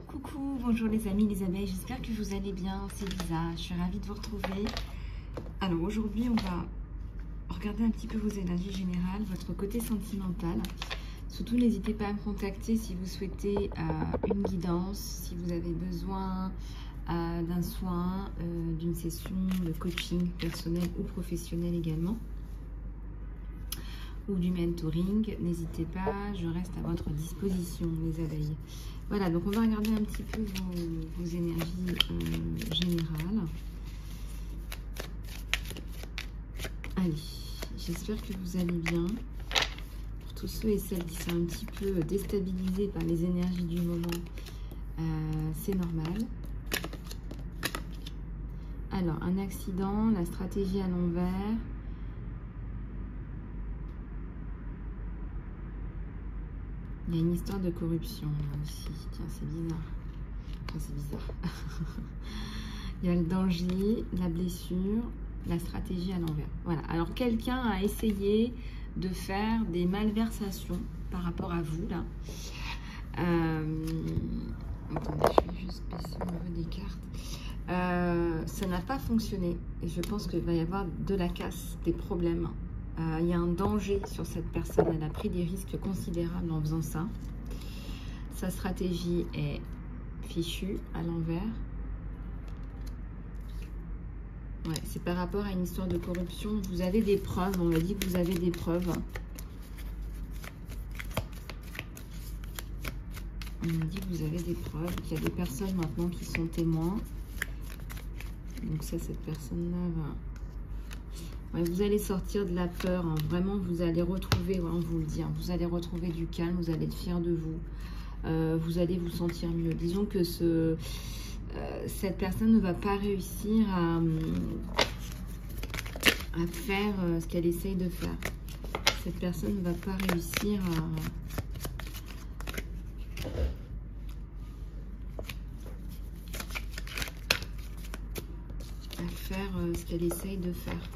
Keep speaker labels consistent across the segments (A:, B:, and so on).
A: Coucou, bonjour les amis, les abeilles, j'espère que vous allez bien, c'est Lisa, je suis ravie de vous retrouver. Alors aujourd'hui on va regarder un petit peu vos énergies générales, votre côté sentimental. Surtout n'hésitez pas à me contacter si vous souhaitez une guidance, si vous avez besoin d'un soin, d'une session de coaching personnel ou professionnel également, ou du mentoring, n'hésitez pas, je reste à votre disposition les abeilles. Voilà, donc on va regarder un petit peu vos énergies générales. Allez, j'espère que vous allez bien. Pour tous ceux et celles qui sont un petit peu déstabilisés par les énergies du moment, c'est normal. Alors, un accident, la stratégie à l'envers. Il y a une histoire de corruption là aussi. Tiens, c'est bizarre. Enfin, c'est bizarre. Il y a le danger, la blessure, la stratégie à l'envers. Voilà. Alors, quelqu'un a essayé de faire des malversations par rapport à vous là. Attendez, je vais juste baisser au niveau des cartes. Ça n'a pas fonctionné. Et je pense qu'il va y avoir de la casse, des problèmes. Il y a un danger sur cette personne, elle a pris des risques considérables en faisant ça. Sa stratégie est fichue à l'envers. Ouais, c'est par rapport à une histoire de corruption. Vous avez des preuves, on m'a dit que vous avez des preuves. On me dit que vous avez des preuves, qu'il y a des personnes maintenant qui sont témoins. Donc ça, cette personne-là va... Ouais, vous allez sortir de la peur, hein. Vraiment vous allez retrouver, ouais, on vous le dit, hein, vous allez retrouver du calme, vous allez être fier de vous, vous allez vous sentir mieux. Disons que cette personne ne va pas réussir à faire ce qu'elle essaye de faire. Cette personne ne va pas réussir à faire ce qu'elle essaye de faire.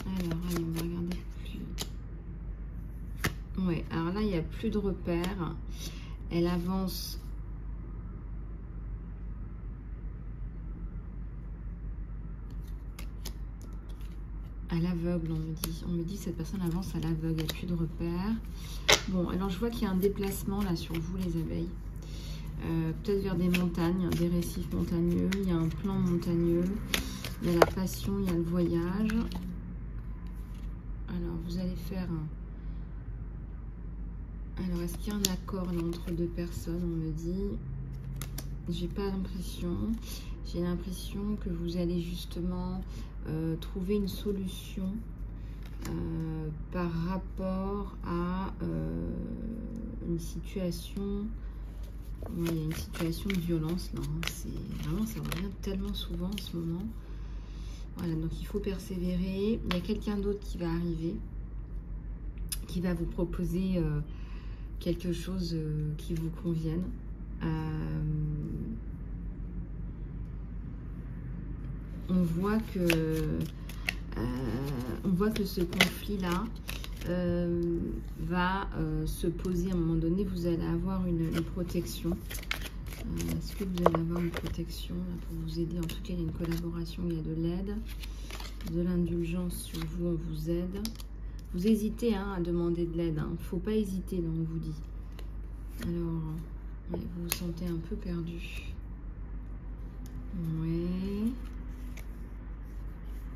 A: Alors, allez, on va regarder plus. Ouais, alors là, il n'y a plus de repères. Elle avance. À l'aveugle, on me dit. On me dit que cette personne avance à l'aveugle, il n'y a plus de repères. Bon, alors je vois qu'il y a un déplacement là sur vous, les abeilles. Peut-être vers des montagnes, des récifs montagneux. Il y a un plan montagneux. Il y a la passion, il y a le voyage. Alors, vous allez faire un... Alors, est-ce qu'il y a un accord là, entre deux personnes? On me dit... J'ai pas l'impression. J'ai l'impression que vous allez justement trouver une solution par rapport à une situation... Oui, il y a une situation de violence là. Hein. Vraiment, ça revient tellement souvent en ce moment. Voilà, donc il faut persévérer. Il y a quelqu'un d'autre qui va arriver, qui va vous proposer quelque chose qui vous convienne. On voit que ce conflit-là va se poser à un moment donné. Vous allez avoir une protection. Est-ce que vous allez avoir une protection là, pour vous aider? En tout cas, il y a une collaboration, il y a de l'aide, de l'indulgence sur vous, on vous aide. Vous hésitez hein, à demander de l'aide, il ne faut pas hésiter, là, on vous dit. Alors, ouais, vous vous sentez un peu perdu. Ouais.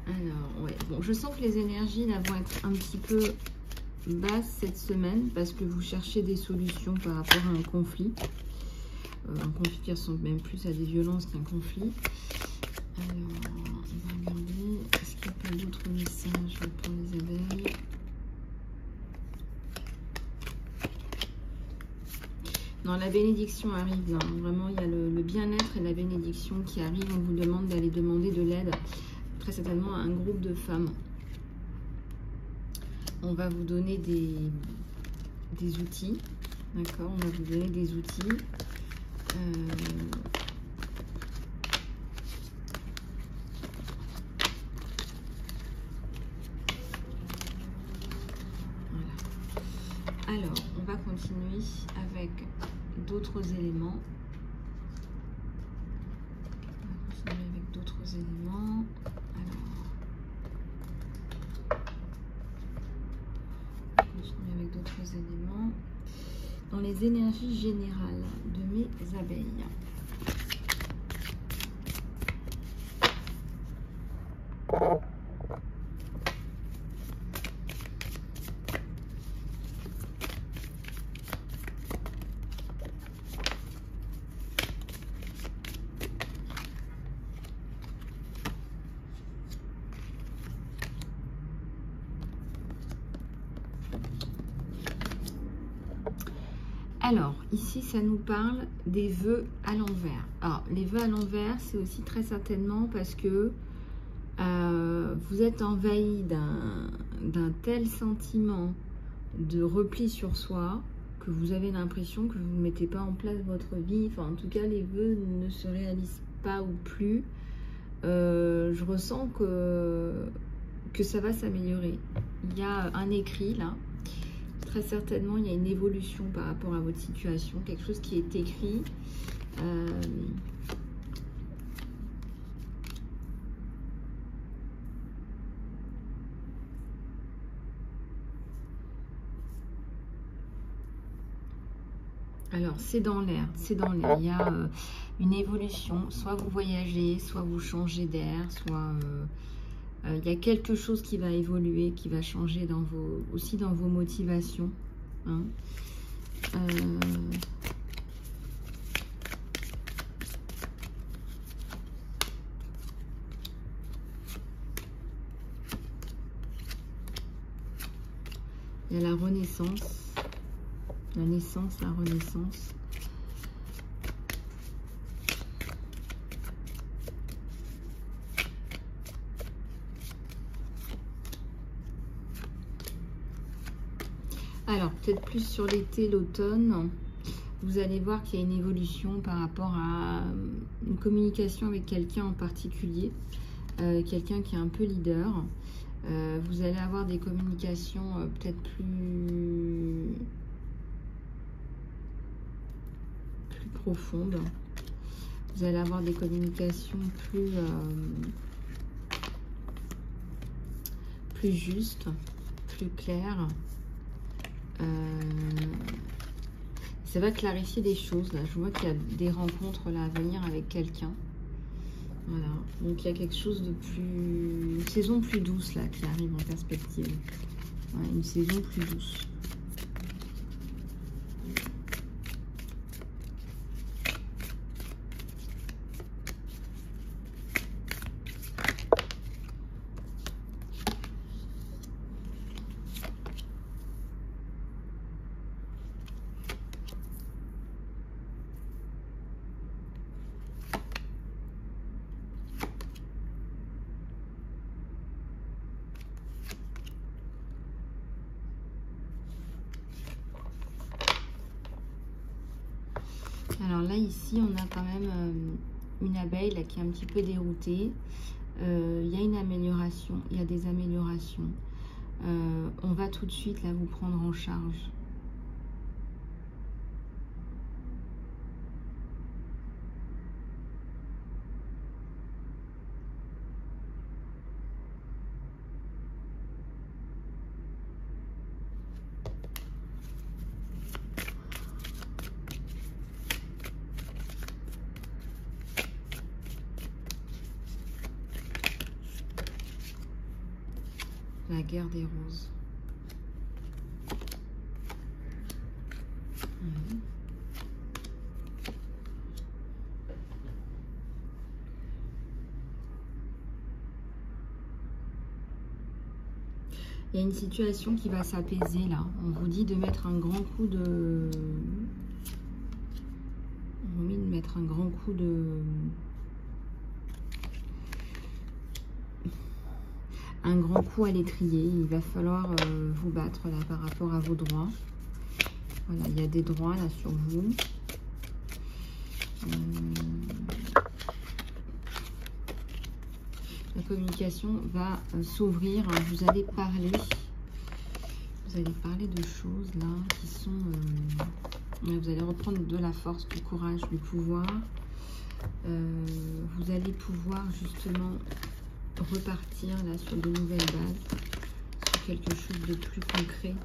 A: Alors, ouais, bon, je sens que les énergies là vont être un petit peu basses cette semaine parce que vous cherchez des solutions par rapport à un conflit. Un conflit qui ressemble même plus à des violences qu'un conflit. Alors, on va regarder. Est-ce qu'il n'y a pas d'autres messages pour les abeilles? Non, la bénédiction arrive là. Vraiment, il y a le bien-être et la bénédiction qui arrive. On vous demande d'aller demander de l'aide. Très certainement à un groupe de femmes. On va vous donner des outils. D'accord? On va vous donner des outils. Voilà. Alors, on va continuer avec d'autres éléments. On va continuer avec d'autres éléments. Alors, on va continuer avec d'autres éléments. Dans les énergies générales de mes abeilles. Alors, ici, ça nous parle des vœux à l'envers. Alors, les vœux à l'envers, c'est aussi très certainement parce que vous êtes envahi d'un tel sentiment de repli sur soi que vous avez l'impression que vous ne mettez pas en place votre vie. Enfin, en tout cas, les vœux ne se réalisent pas ou plus. Je ressens que ça va s'améliorer. Il y a un écrit là. Très certainement, il y a une évolution par rapport à votre situation, quelque chose qui est écrit. Alors, c'est dans l'air, c'est dans l'air. Il y a une évolution. Soit vous voyagez, soit vous changez d'air, soit... il y a quelque chose qui va évoluer, qui va changer aussi dans vos motivations. Hein. Il y a la renaissance, la naissance, la renaissance. Alors, peut-être plus sur l'été, l'automne, vous allez voir qu'il y a une évolution par rapport à une communication avec quelqu'un en particulier, quelqu'un qui est un peu leader. Vous allez avoir des communications peut-être plus profondes. Vous allez avoir des communications plus justes, plus claires. Ça va clarifier des choses là. Je vois qu'il y a des rencontres là à venir avec quelqu'un. Voilà. Donc il y a quelque chose de plus... Une saison plus douce là qui arrive en perspective. Ouais, une saison plus douce. Alors là, ici, on a quand même une abeille là, qui est un petit peu déroutée. Il y a une amélioration, il y a des améliorations. On va tout de suite là vous prendre en charge. La guerre des roses. Il y a une situation qui va s'apaiser là. On vous dit de mettre un grand coup de... On vous dit de mettre un grand coup de... Un grand coup à l'étrier. Il va falloir vous battre là par rapport à vos droits. Voilà, il y a des droits là sur vous. La communication va s'ouvrir. Vous allez parler de choses là qui sont Vous allez reprendre de la force, du courage, du pouvoir. Vous allez pouvoir justement repartir là sur de nouvelles bases, sur quelque chose de plus concret.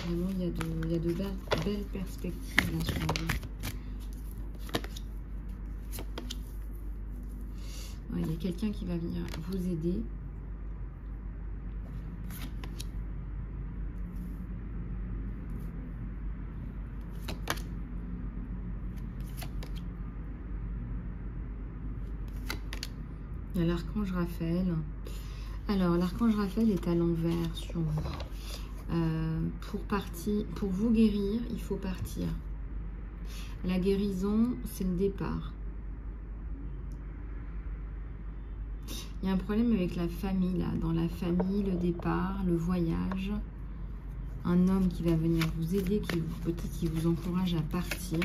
A: Vraiment, il y a de belles perspectives là sur vous. Ouais, il y a quelqu'un qui va venir vous aider. Il y a l'archange Raphaël. Alors, l'archange Raphaël est à l'envers sur vous. Pour vous guérir, il faut partir. La guérison, c'est le départ. Il y a un problème avec la famille, là. Dans la famille, le départ, le voyage. Un homme qui va venir vous aider, peut-être qui vous encourage à partir.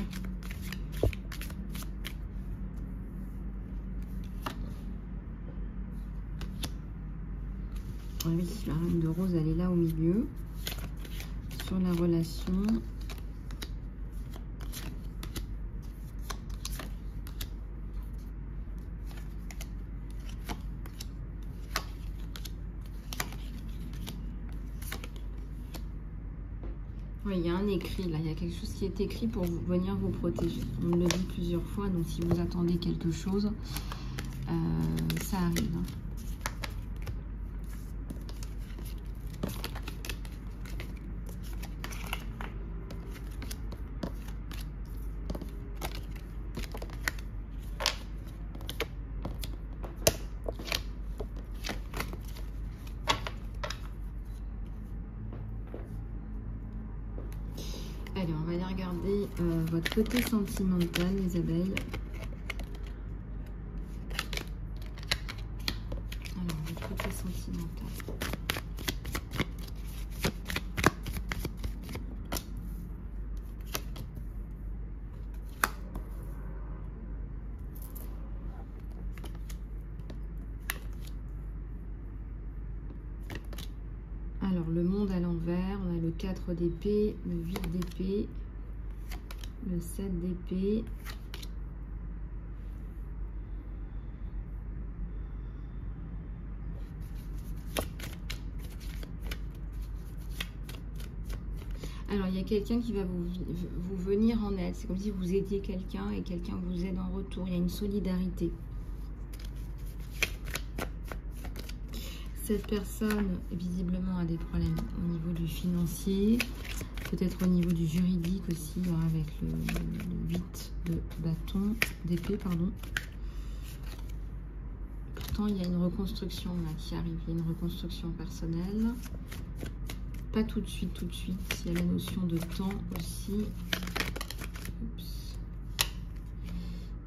A: Oui, la reine de rose, elle est là au milieu. Sur la relation. Oui, il y a un écrit là, il y a quelque chose qui est écrit pour venir vous protéger. On me le dit plusieurs fois, donc si vous attendez quelque chose, ça arrive. Allez, on va aller regarder votre côté sentimental, les abeilles. Alors, votre côté sentimental. Alors, le monde à l'envers, on a le 4 d'épée, le 8 d'épée, le 7 d'épée. Alors, il y a quelqu'un qui va vous venir en aide. C'est comme si vous aidiez quelqu'un et quelqu'un vous aide en retour. Il y a une solidarité. Cette personne, visiblement, a des problèmes au niveau du financier, peut-être au niveau du juridique aussi, avec le 8 de bâton, d'épée, pardon. Pourtant, il y a une reconstruction là, qui arrive, il y a une reconstruction personnelle. Pas tout de suite, il y a la notion de temps aussi. Oups.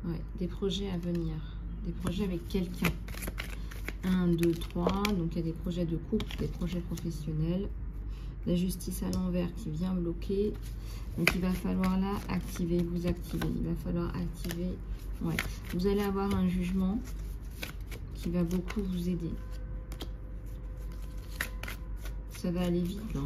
A: Ouais, des projets à venir, des projets avec quelqu'un. 1, 2, 3, donc il y a des projets de couple, des projets professionnels. La justice à l'envers qui vient bloquer. Donc il va falloir là activer, vous activer. Il va falloir activer. Ouais. Vous allez avoir un jugement qui va beaucoup vous aider. Ça va aller vite là.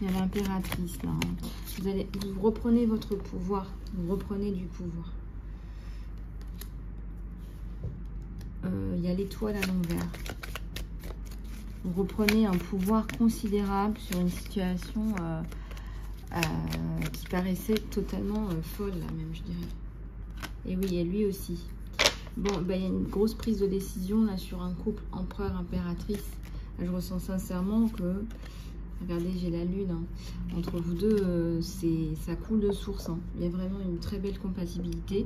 A: Il y a l'impératrice là. Vous reprenez votre pouvoir. Vous reprenez du pouvoir. Il y a l'étoile à l'envers. Vous reprenez un pouvoir considérable sur une situation qui paraissait totalement folle, là, même, je dirais. Et oui, et lui aussi. Bon, ben, il y a une grosse prise de décision là sur un couple empereur-impératrice. Je ressens sincèrement que... Regardez, j'ai la lune. Hein. Entre vous deux, ça coule de source. Hein. Il y a vraiment une très belle compatibilité.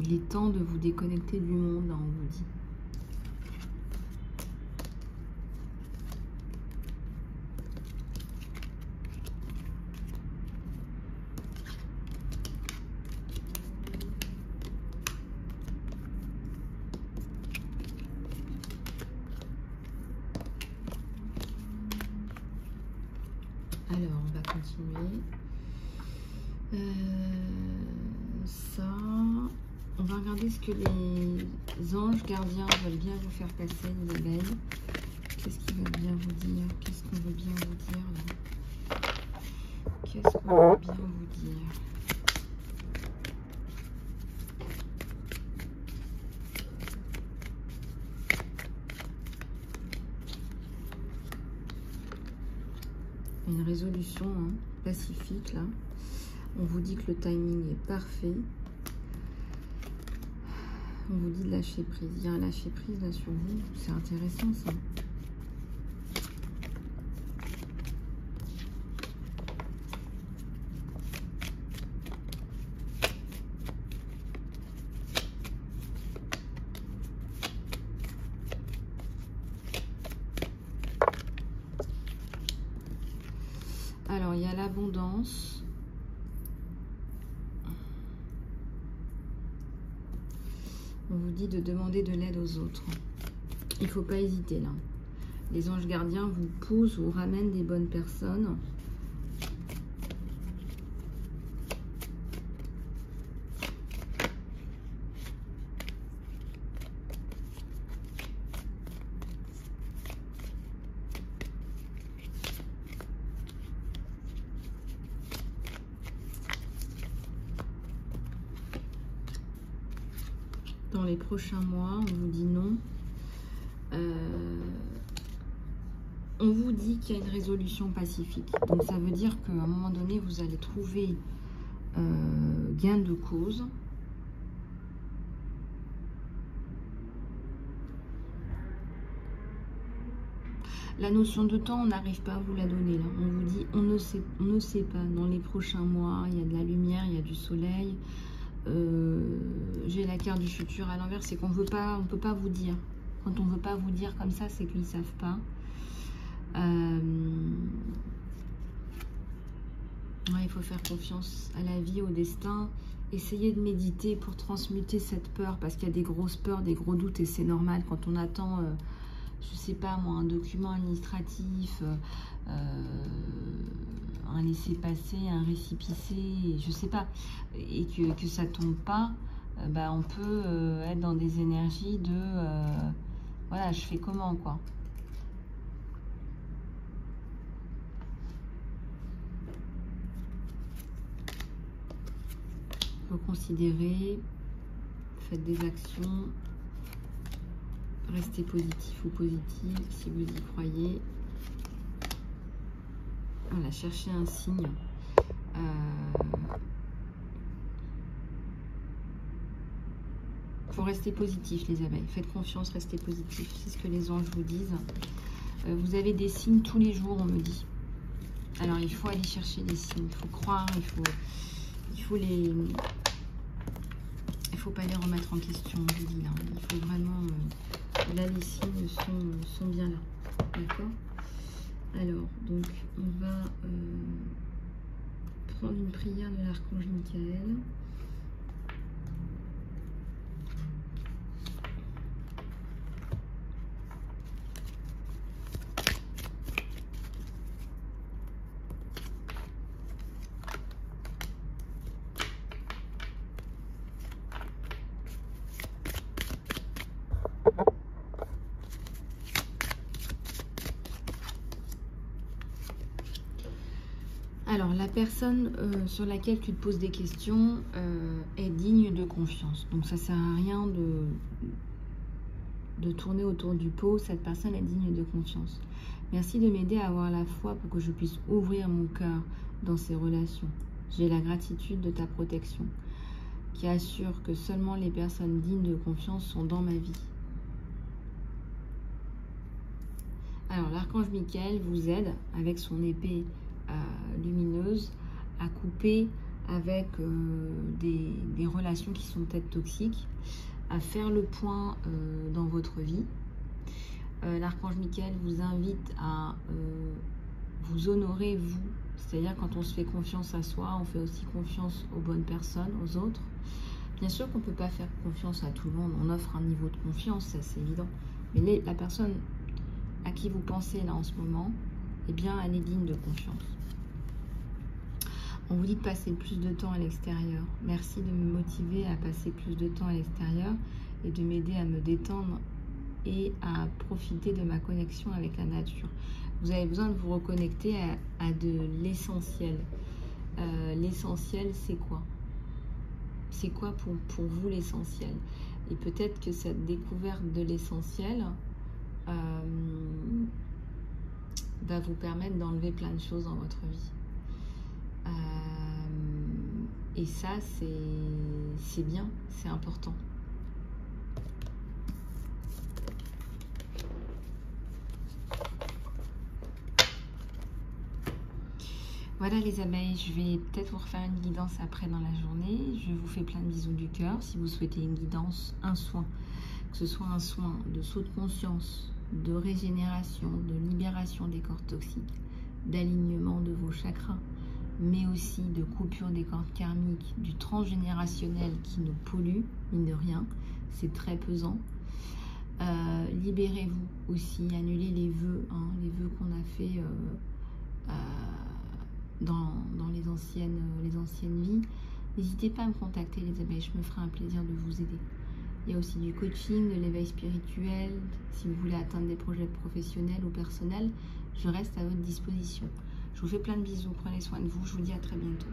A: Il est temps de vous déconnecter du monde, hein, on vous dit. Alors, on va continuer. Ça, on va regarder ce que les anges gardiens veulent bien vous faire passer, les abeilles. Qu'est-ce qu'ils veulent bien vous dire? Qu'est-ce qu'on veut bien vous dire là? Qu'est-ce qu'on veut bien vous dire? Une résolution hein, pacifique là. On vous dit que le timing est parfait. On vous dit de lâcher prise. Il y a un lâcher prise là sur vous. C'est intéressant ça. Alors, il y a l'abondance. On vous dit de demander de l'aide aux autres. Il ne faut pas hésiter là. Les anges gardiens vous poussent, vous ramènent des bonnes personnes. Dans les prochains mois, on vous dit non. On vous dit qu'il y a une résolution pacifique. Donc ça veut dire qu'à un moment donné, vous allez trouver gain de cause. La notion de temps, on n'arrive pas à vous la donner là. On vous dit, on ne sait pas. Dans les prochains mois, il y a de la lumière, il y a du soleil. J'ai la carte du futur à l'envers, c'est qu'on peut pas vous dire. Quand on veut pas vous dire comme ça, c'est qu'ils savent pas. Ouais, il faut faire confiance à la vie, au destin. Essayez de méditer pour transmuter cette peur, parce qu'il y a des grosses peurs, des gros doutes, et c'est normal quand on attend, je sais pas moi, un document administratif, un laissez-passer, un récépissé, je sais pas, et que ça tombe pas, bah on peut être dans des énergies de voilà, je fais comment quoi. Reconsidérez, faites des actions, restez positif ou positive si vous y croyez. Voilà, cherchez un signe. Faut rester positif les abeilles, faites confiance, restez positif, c'est ce que les anges vous disent. Vous avez des signes tous les jours, on me dit. Alors il faut aller chercher des signes, il faut croire, il faut pas les remettre en question, je dis là. Il faut vraiment, là les signes sont bien là, d'accord. Alors donc on va prendre une prière de l'archange Michael. Alors, la personne sur laquelle tu te poses des questions est digne de confiance. Donc, ça ne sert à rien de tourner autour du pot. Cette personne est digne de confiance. Merci de m'aider à avoir la foi pour que je puisse ouvrir mon cœur dans ces relations. J'ai la gratitude de ta protection qui assure que seulement les personnes dignes de confiance sont dans ma vie. Alors, l'archange Michael vous aide avec son épée lumineuse à couper avec des relations qui sont peut-être toxiques, à faire le point dans votre vie. L'archange Michael vous invite à vous honorer, vous. C'est-à-dire quand on se fait confiance à soi, on fait aussi confiance aux bonnes personnes, aux autres. Bien sûr qu'on ne peut pas faire confiance à tout le monde, on offre un niveau de confiance, ça c'est évident. Mais la personne à qui vous pensez là en ce moment, eh bien elle est digne de confiance. On vous dit de passer plus de temps à l'extérieur. Merci de me motiver à passer plus de temps à l'extérieur et de m'aider à me détendre et à profiter de ma connexion avec la nature. Vous avez besoin de vous reconnecter à de l'essentiel. L'essentiel, c'est quoi? C'est quoi pour vous l'essentiel? Et peut-être que cette découverte de l'essentiel va vous permettre d'enlever plein de choses dans votre vie. Et ça, c'est bien, c'est important. Voilà les abeilles, je vais peut-être vous refaire une guidance après dans la journée. Je vous fais plein de bisous du cœur. Si vous souhaitez une guidance, un soin, que ce soit un soin de saut de conscience, de régénération, de libération des cordes toxiques, d'alignement de vos chakras, mais aussi de coupure des cordes karmiques, du transgénérationnel qui nous pollue, mine de rien, c'est très pesant. Libérez-vous aussi, annulez les vœux qu'on a fait dans les anciennes vies. N'hésitez pas à me contacter les abeilles, je me ferai un plaisir de vous aider. Il y a aussi du coaching, de l'éveil spirituel. Si vous voulez atteindre des projets professionnels ou personnels, je reste à votre disposition. Je vous fais plein de bisous, prenez soin de vous, je vous dis à très bientôt.